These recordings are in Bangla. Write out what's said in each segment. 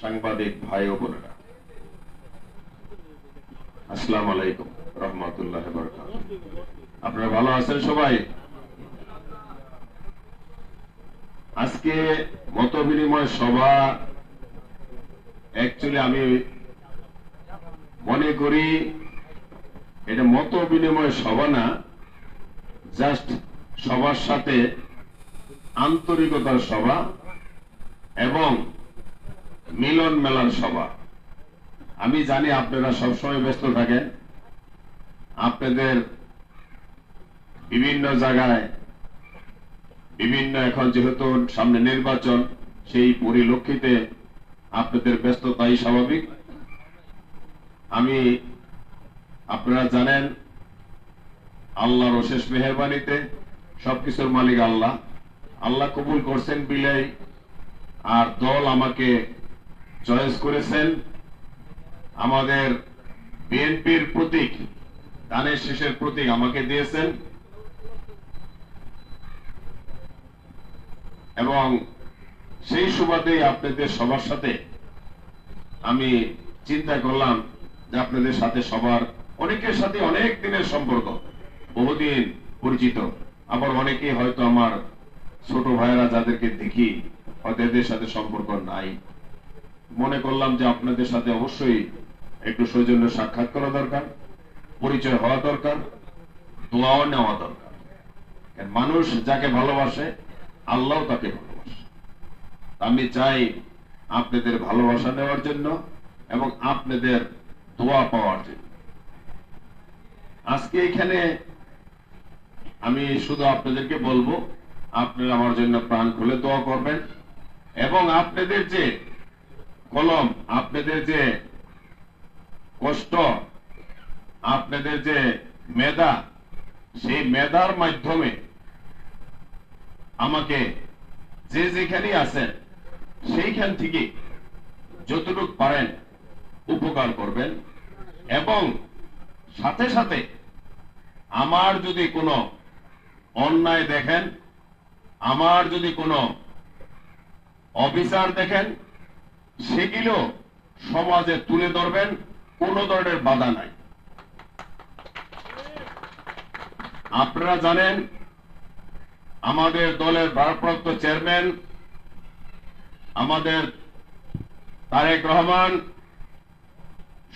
সাংবাদিক ভাই ও বোনেরা, আসসালামু আলাইকুম রহমতুল্লাহ বারাকাতুহু। আপনারা ভালো আছেন সবাই? আজকে মত বিনিময় সভা অ্যাকচুয়ালি আমি মনে করি এটা মত বিনিময় সভা না, জাস্ট সবার সাথে আন্তরিকতার সভা এবং মিলন মেলার সভা। আমি জানি আপনারা সবসময় ব্যস্ত থাকেন, আপনাদের বিভিন্ন জায়গায় বিভিন্ন, এখন যেহেতু সামনে নির্বাচন, সেই পরিলক্ষিতে আপনাদের ব্যস্ততাই স্বাভাবিক। আমি, আপনারা জানেন, আল্লাহর অশেষ মেহেরবানিতে সবকিছুর মালিক আল্লাহ। আল্লাহ কবুল করছেন বিলাই আর দল আমাকে চয়েস করেছেন। আমাদের বিএনপির প্রতীক, ধানের শেষের প্রতীক আমাকে দিয়েছেন এবং সেই সুবাদেই আপনাদের সবার সাথে আমি চিন্তা করলাম যে আপনাদের সাথে সবার অনেকের সাথে অনেক দিনের সম্পর্ক, বহুদিন পরিচিত, আবার অনেকে হয়তো আমার ছোট ভাইয়েরা যাদেরকে দেখি হয়তো এদের সাথে সম্পর্ক নাই। মনে করলাম যে আপনাদের সাথে অবশ্যই একটু সৌজন্য সাক্ষাৎ করা দরকার, পরিচয় হওয়া দরকার, দোয়াও নেওয়া দরকার। মানুষ যাকে ভালোবাসে আল্লাহ তাকে ভালোবাসে। আমি চাই আপনাদের ভালোবাসা নেওয়ার জন্য এবং আপনাদের দোয়া পাওয়ার জন্য। আজকে এখানে আমি শুধু আপনাদেরকে বলবো, আপনারা আমার জন্য প্রাণ খুলে দোয়া করবেন এবং আপনাদের যে কলম, আপনাদের যে কষ্ট, আপনাদের যে মেধা, সেই মেধার মাধ্যমে আমাকে যে যেখানে আছেন সেইখান থেকে যতটুকু পারেন উপকার করবেন এবং সাথে সাথে আমার যদি কোনো অন্যায় দেখেন, আমার যদি কোনো অবিচার দেখেন, সেগুলো সমাজে তুলে ধরবেন, কোনো ধরনের বাধা নাই। আপনারা জানেন আমাদের দলের ভারপ্রাপ্ত চেয়ারম্যান আমাদের তারেক রহমান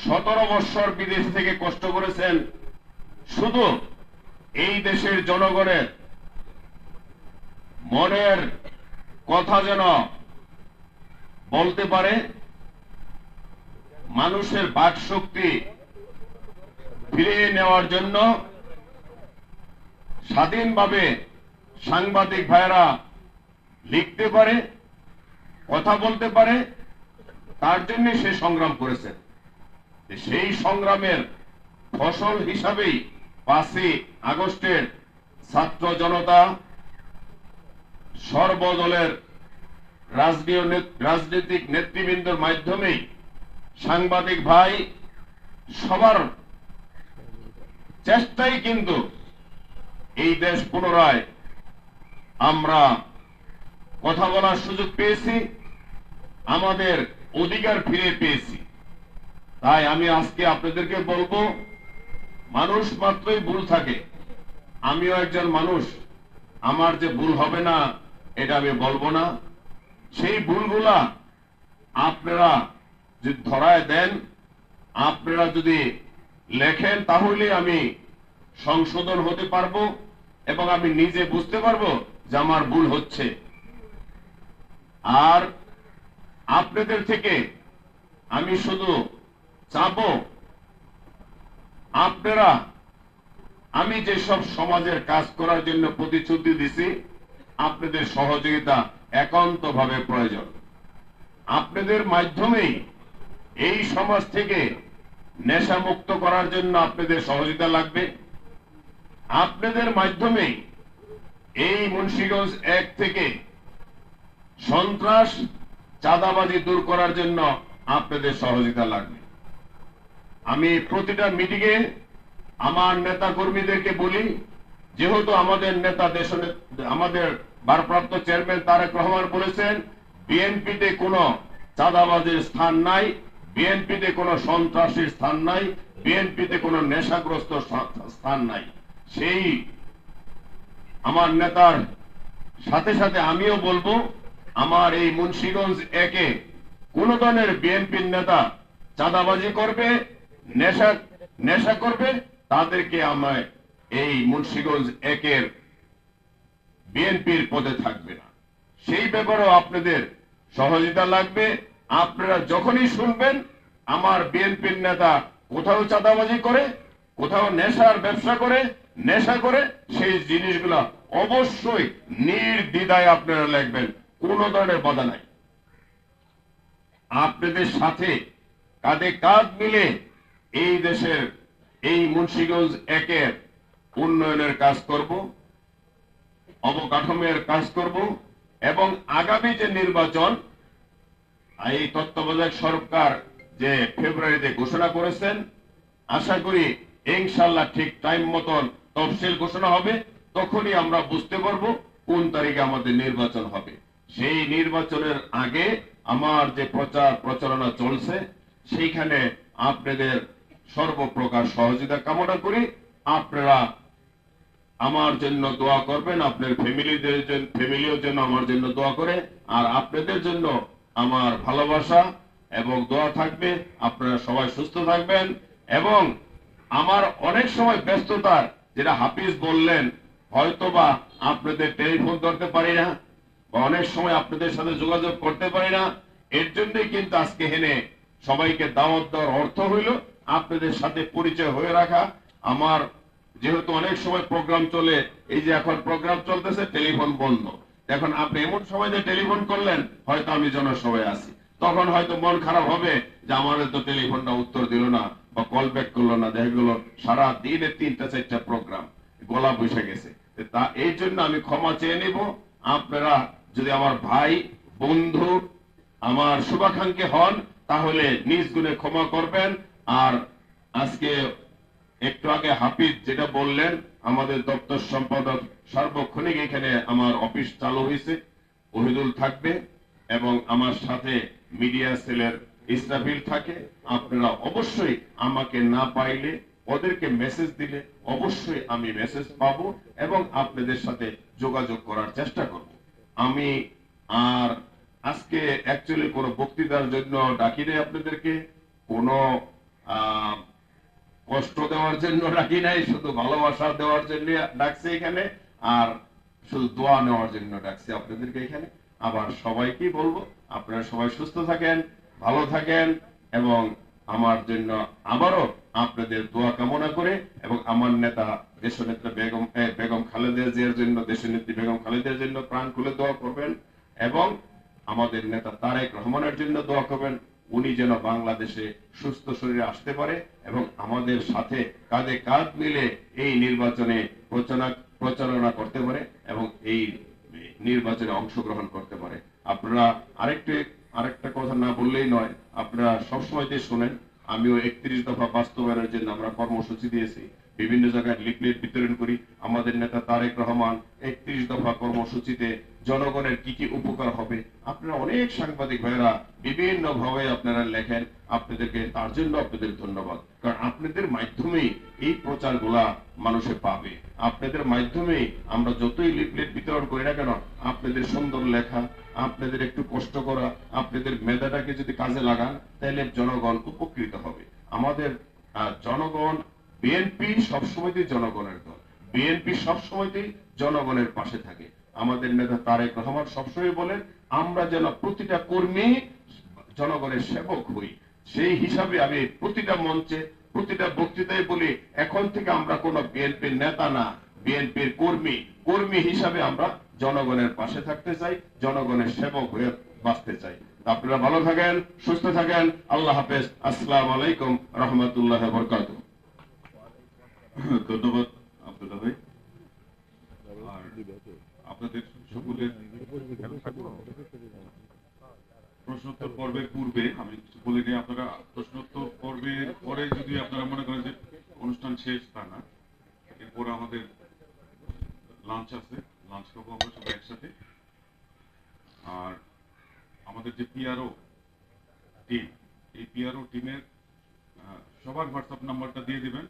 17 বছর বিদেশ থেকে কষ্ট করেছেন শুধু এই দেশের জনগণের মনের কথা যেন বলতে পারে, মানুষের বাক শক্তি ফিরিয়ে নেওয়ার জন্য, স্বাধীনভাবে সাংবাদিক ভাইয়েরা লিখতে পারে, কথা বলতে পারে, তার জন্য সে সংগ্রাম করেছেন। সেই সংগ্রামের ফসল হিসাবেই 5ই আগস্টের ছাত্র জনতা, সর্বদলের রাজনৈতিক নেতৃবৃন্দের মাধ্যমেই সাংবাদিক ভাই সবার চেষ্টাই কিন্তু এই দেশ পুনরায় আমরা কথা বলার সুযোগ পেয়েছি, আমাদের অধিকার ফিরে পেয়েছি। তাই আমি আজকে আপনাদেরকে বলবো, মানুষ মাত্রই ভুল থাকে, আমিও একজন মানুষ, আমার যে ভুল হবে না এটা আমি বলবো না। সেই ভুলগুলা আপনারা যদি ধরায় দেন, আপনারা যদি লেখেন, তাহলে আমি সংশোধন হতে পারবো এবং আমি নিজে বুঝতে পারবো যে আমার ভুল হচ্ছে। আর আপনাদের থেকে আমি শুধু চাবো, আপনারা, আমি যেসব সমাজের কাজ করার জন্য প্রতিশ্রুতি দিছি, আপনাদের সহযোগিতা একান্তভাবে প্রয়োজন। আপনাদের মাধ্যমেই এই সমাজ থেকে নেশা মুক্ত করার জন্য আপনাদের সহযোগিতা লাগবে। আপনাদের মাধ্যমেই এই মুন্সিগঞ্জ 1 থেকে সন্ত্রাস, চাঁদাবাজি দূর করার জন্য আপনাদের সহযোগিতা লাগবে। আমি প্রতিটা মিটিংয়ে আমার নেতা কর্মীদেরকে বলি, যেহেতু আমাদের নেতা আমাদের ভারপ্রাপ্ত চেয়ারম্যান তারেক রহমান বলেছেন বিএনপিতে কোনো চাঁদাবাজের স্থান নাই, বিএনপিতে কোনো সন্ত্রাসীর স্থান নাই, বিএনপিতে কোনো নেশাগ্রস্ত স্থান নাই। সেই আমার নেতার সাথে সাথে আমিও বলবো, আমার এই মুন্সিগঞ্জ একে কোন ধরনের বিএনপির নেতা চাঁদাবাজি করবে, নেশা করবে, তাদেরকে আমায় এই মুন্সিগঞ্জ একের বিএনপির পদে থাকবে না। সেই ব্যাপারেও আপনাদের সহযোগিতা লাগবে। আপনারা যখনই শুনবেন আমার বিএনপির নেতা কোথাও চাঁদাবাজি করে, কোথাও নেশার ব্যবসা করে, নেশা করে, সেই জিনিসগুলো অবশ্যই নির্দ্বিধায় আপনারা লিখবেন, কোন ধরনের বাধা নাই। আপনাদের সাথে কাঁধে কাঁধ মিলে এই দেশের এই মুন্সিগঞ্জ একের উন্নয়নের কাজ করব, অবকাঠামোর কাজ করব, এবং আগামী যে নির্বাচন এই তত্ত্বাবধায়ক সরকার যে ফেব্রুয়ারিতে ঘোষণা করেছেন, আশা করি ইনশাআল্লাহ ঠিক টাইম মতন তফসিল ঘোষণা হবে, তখনই আমরা বুঝতে পারবো কোন তারিখে আমাদের নির্বাচন হবে। সেই নির্বাচনের আগে আমার যে প্রচারণা চলছে, সেইখানে আপনাদের সর্বপ্রকার সহযোগিতা কামনা করি। আপনারা আমার জন্য দোয়া করবেন, আপনার ফ্যামিলির জন্য আমার জন্য দোয়া করে, আর আপনাদের জন্য আমার ভালোবাসা এবং দোয়া থাকবে। আপনারা সবাই সুস্থ থাকবেন। এবং আমার অনেক সময় ব্যস্ততার, যেটা হাফিজ বললেন, হয়তোবা আপনাদের টেলিফোন ধরতে পারি না, বা অনেক সময় আপনাদের সাথে যোগাযোগ করতে পারি না। এর জন্যই কিন্তু আজকে হেনে সবাইকে দাওয়াত দেওয়ার অর্থ হইল আপনাদের সাথে পরিচয় হয়ে রাখা। আমার যেহেতু অনেক সময় প্রোগ্রাম চলে, এই যে এখন প্রোগ্রাম চলতেছে, টেলিফোন বন্ধ, এখন আপনি এমন সময় যে টেলিফোন করলেন, হয়তো আমি জনসভায় আছি, তখন হয়তো মন খারাপ হবে যে আমাদের তো টেলিফোনটা উত্তর দিল না বা কল ব্যাক করলো না, দেখা গেল সারা দিনে 3টা-4টা প্রোগ্রাম, গলা বসে গেছে। তা এই জন্য আমি ক্ষমা চেয়ে নিব। আপনারা যদি আমার ভাই, বন্ধু, আমার শুভাকাঙ্ক্ষী হন, তাহলে নিজ গুণে ক্ষমা করবেন। আর আজকে একটু আগে হাফিজ যেটা বললেন, আমাদের দপ্তর সম্পাদক সার্বক্ষণিক এখানে আমার অফিস চালু হয়েছে, ওহিদুল থাকবে, এবং আমার সাথে মিডিয়া সেলের ইসরাফিল থাকে। আপনারা অবশ্যই আমাকে না পাইলে ওদেরকে মেসেজ দিলে অবশ্যই আমি মেসেজ পাবো এবং আপনাদের সাথে যোগাযোগ করার চেষ্টা করব। আমি আর আজকে অ্যাকচুয়ালি কোনো বক্তৃতার জন্য ডাকি নাই আপনাদেরকে, কোনো কষ্ট দেওয়ার জন্য ডাকি নাই, শুধু ভালোবাসা দেওয়ার জন্য ডাকছে এখানে, আর শুধু দোয়া নেওয়ার জন্য ডাকছে আপনাদেরকে এখানে। আবার সবাইকে বলবো, আপনারা সবাই সুস্থ থাকেন, ভালো থাকেন, এবং আমার জন্য আবারও আপনাদের দোয়া কামনা করে, এবং আমার নেতা দেশনেত্রী বেগম খালেদা জিয়ার জন্য, দেশনেত্রী বেগম খালেদার জন্য প্রাণ খুলে দোয়া করবেন, এবং আমাদের নেতা তারেক রহমানের জন্য দোয়া করবেন, উনি যেন বাংলাদেশে সুস্থ শরীরে আসতে পারে এবং আমাদের সাথে কাঁধে কাঁধ মিলে এই নির্বাচনে প্রচারণা করতে পারে এবং এই নির্বাচনে অংশগ্রহণ করতে পারে। আপনারা আরেকটা কথা না বললেই নয়, আপনারা সবসময়তে শোনেন, আমিও 31 দফা বাস্তবায়নের জন্য আমরা কর্মসূচি দিয়েছি, বিভিন্ন জায়গায় লিফলেট বিতরণ করি। আমাদের নেতা তারেক রহমান 31 দফা কর্মসূচিতে জনগণের কি কি উপকার হবে, আপনারা অনেক সাংবাদিক ভাইরা বিভিন্ন ভাবে আপনারা লেখেন, আপনাদেরকে তার জন্য আপনাদের ধন্যবাদ। কারণ আপনাদের মাধ্যমেই এই প্রচারগুলা মানুষে পাবে, আপনাদের মাধ্যমেই আমরা যতই লিফলেট বিতরণ করি না কেন, আপনাদের সুন্দর লেখা, আপনাদের একটু কষ্ট করা, আপনাদের মেধাটাকে যদি কাজে লাগান, তাহলে জনগণ উপকৃত হবে। আমাদের জনগণ, বিএনপি সবসময়তেই জনগণের দল, বিএনপি সবসময়তেই জনগণের পাশে থাকে। আমাদের নেতা তারেক রহমান সবসময় বলেন, আমরা যেন প্রতিটা কর্মী জনগণের সেবক হই। সেই হিসাবে আমি প্রতিটা মঞ্চে, প্রতিটা বক্তৃতায় বলি, এখন থেকে আমরা কোন বিএনপির নেতা না, বিএনপির কর্মী হিসাবে আমরা জনগণের পাশে থাকতে চাই, জনগণের সেবক হয়ে বাঁচতে চাই। আপনারা ভালো থাকেন, সুস্থ থাকেন, আল্লাহ হাফেজ, আসসালামু আলাইকুম রহমতুল্লাহ বরকাতুহু। ধন্যবাদ আব্দুল্লাহ ভাই। আর আপনাদের সকলের প্রশ্নোত্তর পর্বের পূর্বে আমি কিছু বলে নিই। আপনারা প্রশ্নোত্তর পর্বের পরে যদি আপনারা মনে করেন যে অনুষ্ঠান শেষ, তা না, এরপর আমাদের লাঞ্চ আছে, লাঞ্চ খাবো আমরা সবাই একসাথে। আর আমাদের যে পিআরও টিম, এই পিআরও টিমের সবার হোয়াটসঅ্যাপ নাম্বারটা দিয়ে দিবেন,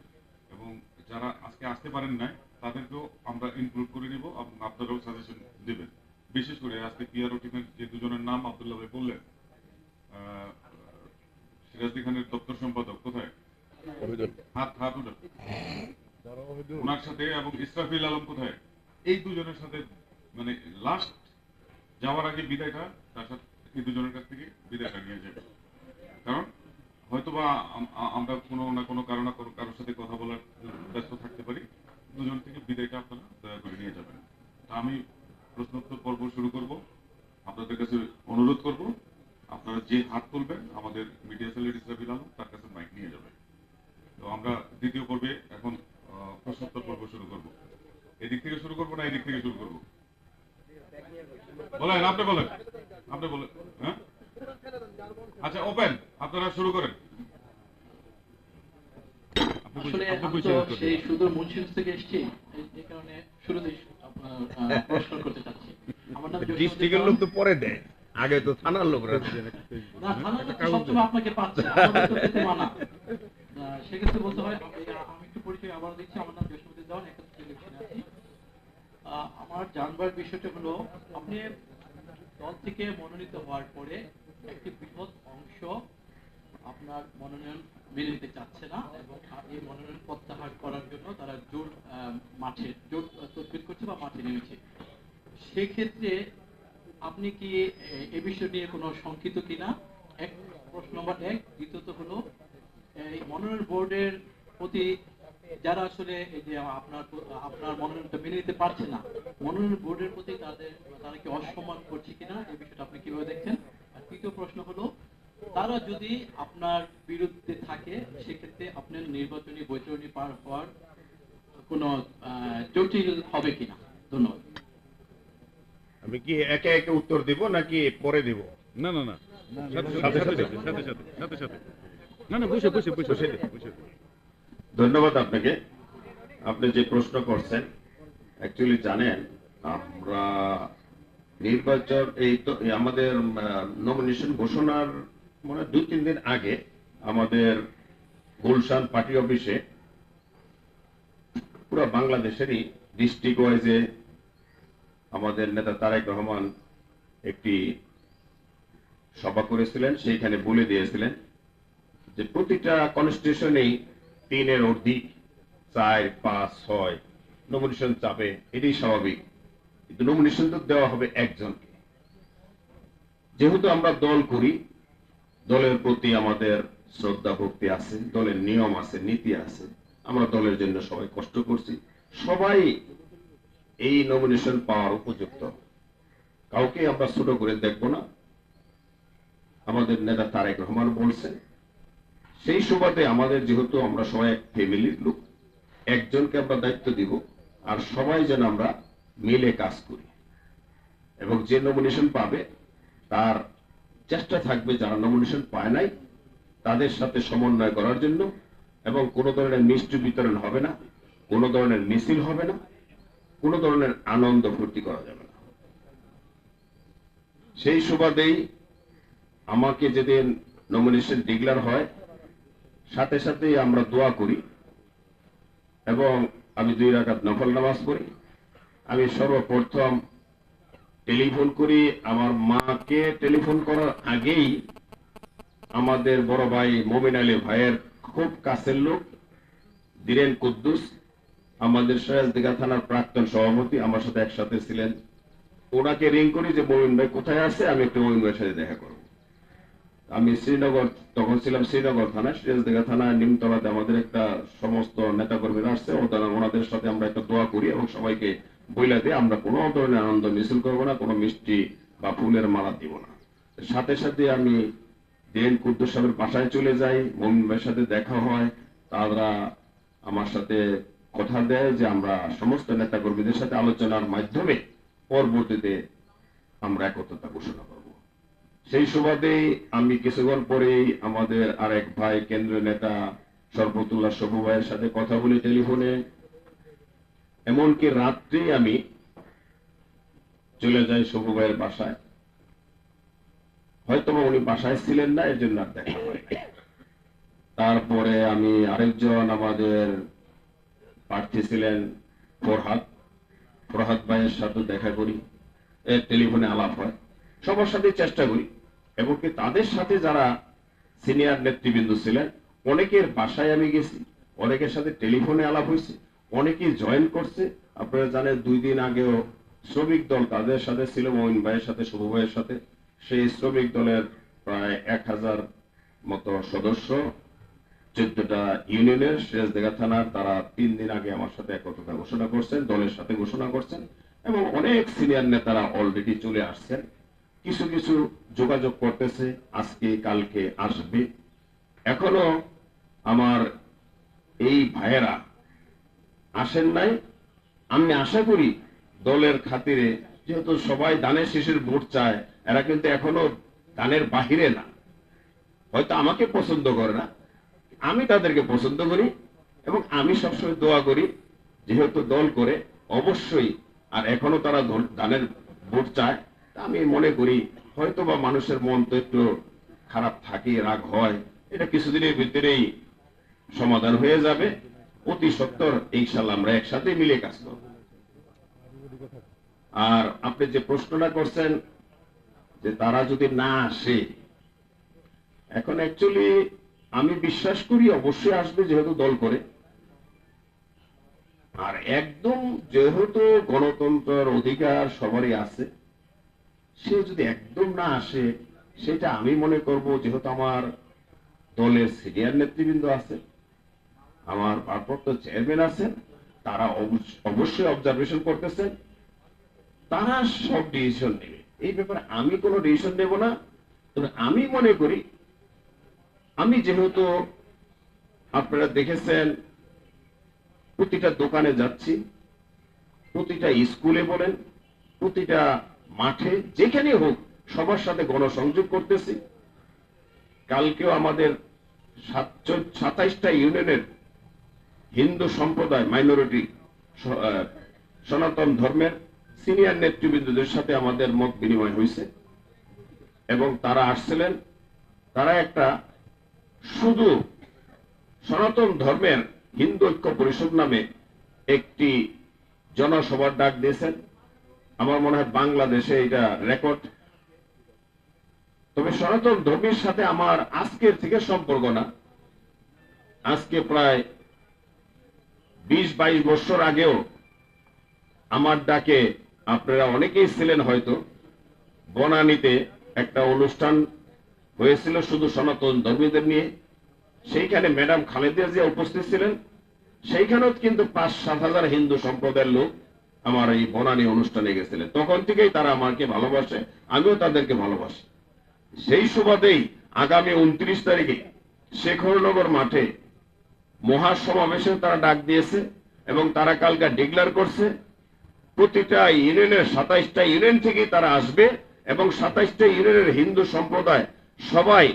এবং যারা আজকে আসতে পারেন নাই তাদেরকেও আমরা ইনক্লুড করে নিব এবং আপনারাও সাজেশন দেবেন। বিশেষ করে আজকে পিআরও টিমের যে দুজনের নাম আব্দুল্লাহ ভাই বললেন, সিরাজদি খানের দপ্তর সম্পাদক কোথায়, হাত উঠে, ওনার সাথে, এবং ইসরাফিল আলম কোথায়, এই দুজনের সাথে মানে লাস্ট যাওয়ার আগে বিদায়টা তার সাথে এই দুজনের কাছ থেকে বিদায়টা নিয়ে যাবে। কারণ হয়তোবা আমরা কোনো না কোনো কারণে কারোর সাথে কথা বলার ব্যস্ত থাকতে পারি, দুজন থেকে বিদায়টা আপনারা দয়া করে নিয়ে যাবেন। আমি প্রশ্নোত্তর পর্ব শুরু করব। আপনাদের কাছে অনুরোধ করব, আপনারা যে হাত তুলবেন আমাদের মিডিয়া সেলের ইসরাফিল আলম তার কাছে মাইক নিয়ে যাবে। তো আমরা দ্বিতীয় পর্বে এখন প্রশ্নোত্তর পর্ব শুরু করব। এদিক থেকে শুরু করবো না এদিক থেকে শুরু করবো? বলেন, আপনি বলেন। হ্যাঁ, আচ্ছা, ওপেন, আপনারা শুরু করেন। আসলে আমি তো সেই সুদূর মুন্সিগঞ্জ থেকে এসেছি, এই কারণে শুরুতেই প্রশ্ন করতে চাচ্ছি। আমার নাম ডিস্ট্রিক্টের লোক তো পরে দেয়, আগে তো থানার লোকরা। না, থানার লোক তো সবসময় আপনাকে পাচ্ছে, আমাদের তো পেতে মানা। সেক্ষেত্রে বলতে হয়, আমি একটু পরিচয় আবার দিচ্ছি। আমার নাম জসীমউদ্দিন দেওয়ান, একটা টেলিভিশনে আছি। আমার জানবার বিষয়টা হলো, আপনি দল থেকে মনোনীত হওয়ার পরে একটি বৃহৎ অংশ আপনার মনোনয়ন মেনে নিতে চাচ্ছে না, এবং এই মনোনয়ন প্রত্যাহার করার জন্য তারা জোর তদবির করছে বা মাঠে নেমেছে। সেক্ষেত্রে আপনি কি এ বিষয় নিয়ে কোনো শঙ্কিত কিনা? এক, প্রশ্ন নম্বর 1। দ্বিতীয়ত হলো, এই মনোনয়ন বোর্ডের প্রতি যারা আসলে এই যে আপনার মনোনয়নটা মেনে নিতে পারছে না, মনোনয়ন বোর্ডের প্রতি তারা কি অসম্মান করছে কিনা, এই বিষয়টা আপনি কিভাবে দেখছেন? আর তৃতীয় প্রশ্ন হলো, তারা যদি আপনার বিরুদ্ধে থাকে, সেক্ষেত্রে আপনার নির্বাচনী বৈতরণী পার হওয়ার কোনো জটিল হবে কিনা? ধন্যবাদ। আমি কি একে একে উত্তর দিব নাকি পরে দিব? না, সাথে সাথে। না, বসে। ধন্যবাদ আপনাকে। আপনি যে প্রশ্ন করছেন, অ্যাকচুয়ালি জানেন আমরা নির্বাচন আমাদের নমিনেশন ঘোষণার মানে 2-3 দিন আগে আমাদের গুলশান পার্টি অফিসে পুরো বাংলাদেশেরই ডিস্ট্রিক্ট ওয়াইজে আমাদের নেতা তারেক রহমান একটি সভা করেছিলেন। সেইখানে বলে দিয়েছিলেন যে প্রতিটা কনস্টিটিউশনেই 3-এর অধিক 4, 5, 6 নমিনেশন চাবে, এটাই স্বাভাবিক। কিন্তু নমিনেশন তো দেওয়া হবে একজনকে। যেহেতু আমরা দল করি, দলের প্রতি আমাদের শ্রদ্ধা ভক্তি আছে, দলের নিয়ম আছে, নীতি আছে। আমরা দলের জন্য সবাই কষ্ট করছি, সবাই এই নমিনেশন পাওয়ার উপযুক্ত, কাউকে আমরা ছোট করে দেখব না। আমাদের নেতা তারেক রহমান বলছেন, সেই সুবাদে আমাদের যেহেতু আমরা সবাই এক ফ্যামিলির লোক, একজনকে আমরা দায়িত্ব দিব, আর সবাই যেন আমরা মিলে কাজ করি, এবং যে নমিনেশন পাবে তার চেষ্টা থাকবে যারা নমিনেশন পায় নাই তাদের সাথে সমন্বয় করার জন্য, এবং কোনো ধরনের মিষ্টি বিতরণ হবে না, কোনো ধরনের মিছিল হবে না, কোনো ধরনের আনন্দ ফুর্তি করা যাবে না। সেই সুবাদেই আমাকে যেদিন নমিনেশন ডিক্লেয়ার হয়, সাথে সাথেই আমরা দোয়া করি এবং আমি 2 রাকাত নফল নামাজ পড়ি। আমি সর্বপ্রথম টেলিফোন করি, আমার মাকে টেলিফোন করার আগেই আমাদের বড় ভাই মমিন আলী ভাইয়ের খুব কাছের লোক ধীরেন কুদ্দুস, আমাদের সিরাজদিঘা থানার প্রাক্তন সভাপতি, আমার সাথে একসাথে ছিলেন। ওনাকে রিং করি যে মমিন ভাই কোথায় আছে, আমি একটু মমিন ভাইয়ের সাথে দেখা করব। আমি শ্রীনগর, তখন ছিলাম শ্রীনগর থানা, সিরাজদিঘা থানা নিমতলাতে আমাদের একটা সমস্ত নেতাকর্মীরা আসছে, ওনাদের সাথে আমরা একটা দোয়া করি এবং সবাইকে বইলা দিয়ে আমরা কোনো ধরনের আনন্দ মিছিল করবো না, কোনো মিষ্টি বা ফুলের মালা দিব না। সাথে সাথে আমি ধীরেন কুদ্দুস সাহেবের বাসায় চলে যাই, মমিন ভাইয়ের সাথে দেখা হয়, তারা আমার সাথে কথা দেয় যে আমরা সমস্ত নেতাকর্মীদের সাথে আলোচনার মাধ্যমে পরবর্তীতে আমরা একত্রতা ঘোষণা করব। সেই সুবাদেই আমি কিছুক্ষণ পরেই আমাদের আরেক ভাই কেন্দ্রীয় নেতা শরফতুল্লাহ শফু ভাইয়ের সাথে কথা বলি টেলিফোনে, এমনকি রাত্রে আমি চলে যাই শফু ভাইয়ের বাসায়। হয়তো উনি বাসায় ছিলেন না, এর জন্য আর দেখা হয় নাই। তারপরে আমি আরেকজন আমাদের প্রার্থী ছিলেন ফরহাদ ফরহাদ ভাইয়ের সাথে দেখা করি, টেলিফোনে আলাপ হয়, সবার সাথে চেষ্টা করি। এমনকি তাদের সাথে যারা সিনিয়র নেতৃবৃন্দ ছিলেন অনেকের বাসায় আমি গেছি, অনেকের সাথে টেলিফোনে আলাপ হয়েছে, অনেকেই জয়েন করছে। আপনারা জানেন 2 দিন আগেও শ্রমিক দল তাদের সাথে ছিল, মঈন ভাইয়ের সাথে, শুভ ভাইয়ের সাথে। সেই শ্রমিক দলের প্রায় 1000 মতো সদস্য 14টা ইউনিয়নের সিরাজদিঘা থানার, তারা 3 দিন আগে আমার সাথে একত্রতা ঘোষণা করছেন, দলের সাথে ঘোষণা করছেন, এবং অনেক সিনিয়র নেতারা অলরেডি চলে আসছেন। কিছু কিছু যোগাযোগ করতেছে, আজকে কালকে আসবে। এখনো আমার এই ভাইয়েরা আসেন নাই। আমি আশা করি দলের খাতিরে, যেহেতু সবাই দানের শীষের ভোট চায়, এরা কিন্তু এখনো দানের বাহিরে না, হয়তো আমাকে পছন্দ করে না, আমি তাদেরকে পছন্দ করি, এবং আমি সবসময় দোয়া করি যেহেতু দল করে অবশ্যই, আর এখনো তারা দানের ভোট চায়। আমি মনে করি হয়তো বা মানুষের মন তো একটু খারাপ থাকে, রাগ হয়, এটা কিছুদিনের ভিতরেই সমাধান হয়ে যাবে। অতি সত্বর ইনশাল্লাহ আমরা একসাথে মিলে কাজ করব। আর আপনি যে প্রশ্নটা করছেন যে তারা যদি না আসে, এখন অ্যাকচুয়ালি আমি বিশ্বাস করি অবশ্যই আসবে, যেহেতু দল করে। আর একদম যেহেতু গণতন্ত্রের অধিকার সবারই আছে, সে যদি একদম না আসে, সেটা আমি মনে করব, যেহেতু আমার দলের সিনিয়র নেতৃবৃন্দ আছে, আমার ভারপ্রাপ্ত চেয়ারম্যান আছেন, তারা অবশ্যই অবজারভেশন করতেছেন, তারা সব ডিসিশন নেবে। এই ব্যাপারে আমি কোনো ডিসিশন নেব না। তবে আমি মনে করি, আমি যেহেতু আপনারা দেখেছেন প্রতিটা দোকানে যাচ্ছি, প্রতিটা স্কুলে বলেন, প্রতিটা মাঠে, যেখানে হোক সবার সাথে গণসংযোগ করতেছি। কালকেও আমাদের 27টা ইউনিয়নের হিন্দু সম্প্রদায়, মাইনরিটি, সনাতন ধর্মের সিনিয়র নেতৃবৃন্দদের সাথে আমাদের মত বিনিময় হয়েছে, এবং তারা আসছিলেন। তারা একটা শুধু সনাতন ধর্মের হিন্দু ঐক্য পরিষদ নামে একটি জনসভার ডাক দিয়েছেন। আমার মনে হয় বাংলাদেশে এটা রেকর্ড। তবে সনাতন ধর্মের সাথে আমার আজকের থেকে সম্পর্ক না, আজকে প্রায় 20-22 বছর আগেও আমার ডাকে আপনারা অনেকেই ছিলেন, হয়তো বনানীতে একটা অনুষ্ঠান হয়েছিল শুধু সনাতন ধর্মীদের নিয়ে। সেইখানে ম্যাডাম খালেদা জিয়া উপস্থিত ছিলেন। সেইখানেও কিন্তু 5-7 হাজার হিন্দু সম্প্রদায়ের লোক আমার এই বনানী অনুষ্ঠানে গেছিলেন। তখন থেকেই তারা আমাকে ভালোবাসে, আমিও তাদেরকে ভালোবাসি। সেই সুবাদেই আগামী 29 তারিখে শেখরনগর মাঠে মহাসমাবেশে তারা ডাক দিয়েছে, এবং তারা কালকে ডিক্লেয়ার করছে প্রতিটা ইউনিয়নের 27টা ইউনিয়ন থেকে তারা আসবে, এবং 27টা ইউনিয়নের হিন্দু সম্প্রদায় সবাই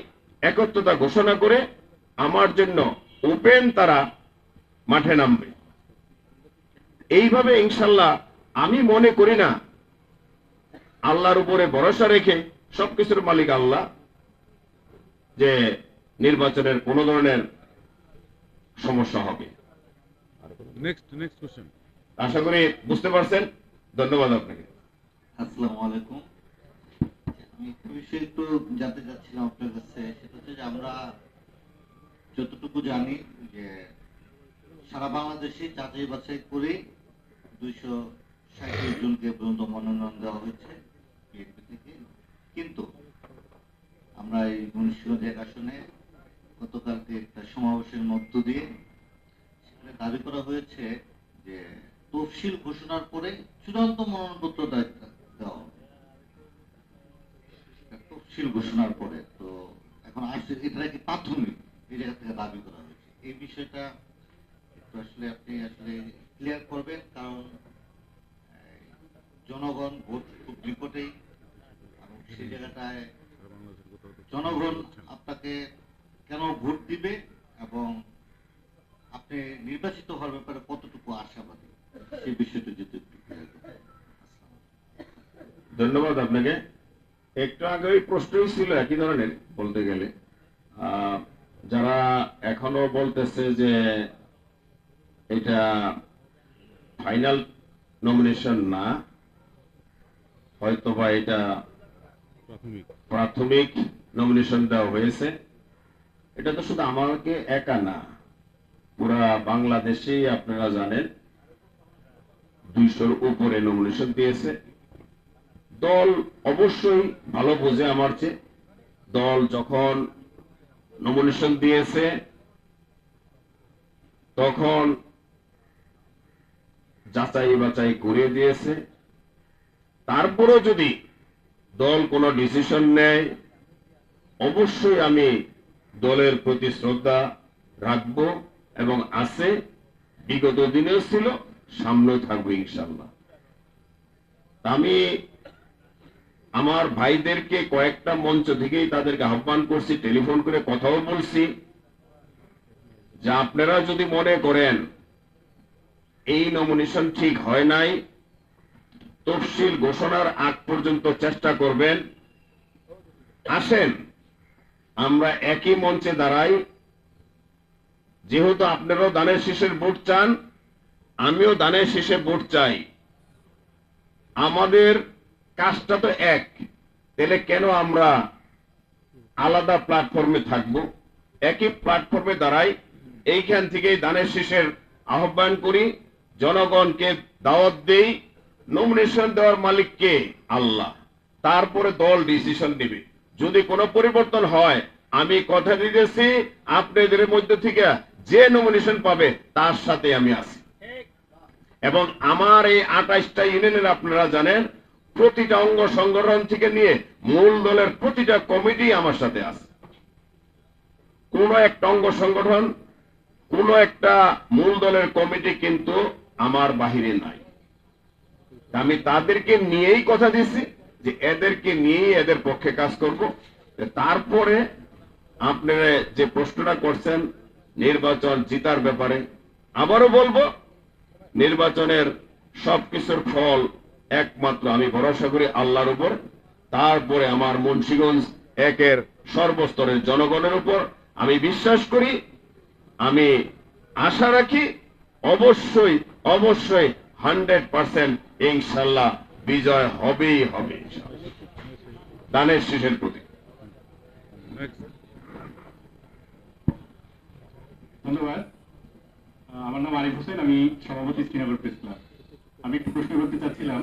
একত্রতা ঘোষণা করে আমার জন্য ওপেন তারা মাঠে নামবে। এইভাবে ইনশাল্লাহ আমি মনে করি না, আল্লাহর উপরে ভরসা রেখে, সবকিছুর মালিক আল্লাহ, যে নির্বাচনের কোন ধরনের সমস্যা হবে। Next question. আশা করি বুঝতে পারছেন। ধন্যবাদ আপনাকে। আসসালামু আলাইকুম। আমি একটা বিষয় একটু জানতে চাচ্ছিলাম আপনার কাছে, সেটা হচ্ছে যে আমরা যতটুকু জানি যে সারা বাংলাদেশে যাচাই বাছাই করে 260 জনকে পর্যন্ত মনোনয়ন দেওয়া হয়েছে বিএনপি থেকে। কিন্তু আমরা এই মুন্সিগঞ্জ এক আসনে গতকালকে একটা সমাবেশের মধ্য দিয়ে সেখানে দাবি করা হয়েছে যে তফসিল ঘোষণার পরে চূড়ান্ত মনোনয়নপত্র দেওয়া হবে। তফসিল ঘোষণার পরে তো এখন আসছে, এটা কি প্রাথমিক, এই জায়গা থেকে দাবি করা হয়েছে। এই বিষয়টা একটু আসলে আপনি আসলে ক্লিয়ার করবেন, কারণ জনগণ ভোট খুব নিকটেই, এবং সেই জায়গাটায় জনগণ আপনাকে কেন ভোট দিবে এবং আপনি নির্বাচিত হওয়ার ব্যাপারে কতটুকু আশাবাদী, সেই বিষয়টা যদি একটু ক্লিয়ার করতেন। ধন্যবাদ আপনাকে। একটু আগে ওই প্রশ্নই ছিল একই ধরনের বলতে গেলে। যারা এখনো বলতেছে যে এটা ফাইনাল নমিনেশন না, হয়তোবা এটা প্রাথমিক নমিনেশন দেওয়া হয়েছে, এটা তো শুধু আমাকে একা না, পুরা বাংলাদেশেই আপনারা জানেন 200-র উপরে নমিনেশন দিয়েছে। দল অবশ্যই ভালো বোঝে আমার চেয়ে। দল যখন নমিনেশন দিয়েছে তখন যাচাই বাছাই করে দিয়েছে। তারপরেও যদি দল কোনো ডিসিশন নেয়, অবশ্যই আমি দলের প্রতি শ্রদ্ধা রাখব এবং আছে, বিগত দিনেও ছিল, সামনেও থাকবো ইনশাল্লাহ। আমি আমার ভাইদেরকে কয়েকটা মঞ্চ থেকেই তাদেরকে আহ্বান করছি, টেলিফোন করে কথাও বলছি যে আপনারা যদি মনে করেন এই নমিনেশন ঠিক হয় নাই, তফসিল ঘোষণার আগ পর্যন্ত চেষ্টা করবেন। আসেন আমরা একই মঞ্চে দাঁড়াই। যেহেতু আপনারাও দানের শীষের ভোট চান, আমিও দানের শীষে ভোট চাই। আমাদের কাজটা তো এক, তাহলে কেন আমরা আলাদা প্ল্যাটফর্মে থাকব? একই প্ল্যাটফর্মে দাঁড়াই, এইখান থেকেই দানের শীষের আহ্বান করি, জনগণকে দাওয়াত দেই। নমিনেশন দেওয়ার মালিক কে? আল্লাহ। তারপরে দল ডিসিশন নেবে। যদি কোনো পরিবর্তন হয়, আমি কথা দিতেছি আপনাদের মধ্যে থেকে যে নমিনেশন পাবে তার সাথে আমি আছি। এবং আমার এই 28টা ইউনিয়নের আপনারা জানেন, প্রতিটা অঙ্গ সংগঠন থেকে নিয়ে মূল দলের প্রতিটা কমিটি আমার সাথে আছে। কোন একটা অঙ্গ সংগঠন, কোন একটা মূল দলের কমিটি কিন্তু আমার বাহিরে নাই। আমি তাদেরকে নিয়েই কথা দিচ্ছি যে এদেরকে নিয়েই এদের পক্ষে কাজ করব। তারপরে আপনারা যে প্রশ্নটা করছেন নির্বাচন জিতার ব্যাপারে, আবারও বলবো, নির্বাচনের সবকিছুর ফল একমাত্র আমি ভরসা করি আল্লাহর উপর, তারপরে আমার মুন্সিগঞ্জ একের সর্বস্তরের জনগণের উপর আমি বিশ্বাস করি। আমি আশা রাখি অবশ্যই অবশ্যই 100% ইনশাল্লাহ বিজয় হবেই হবে দানের শীষের প্রতি। ধন্যবাদ। আমার নাম আরিফ হোসেন, আমি সভাপতি শ্রীনগর প্রেস ক্লাব। আমি একটু প্রশ্ন করতে চাচ্ছিলাম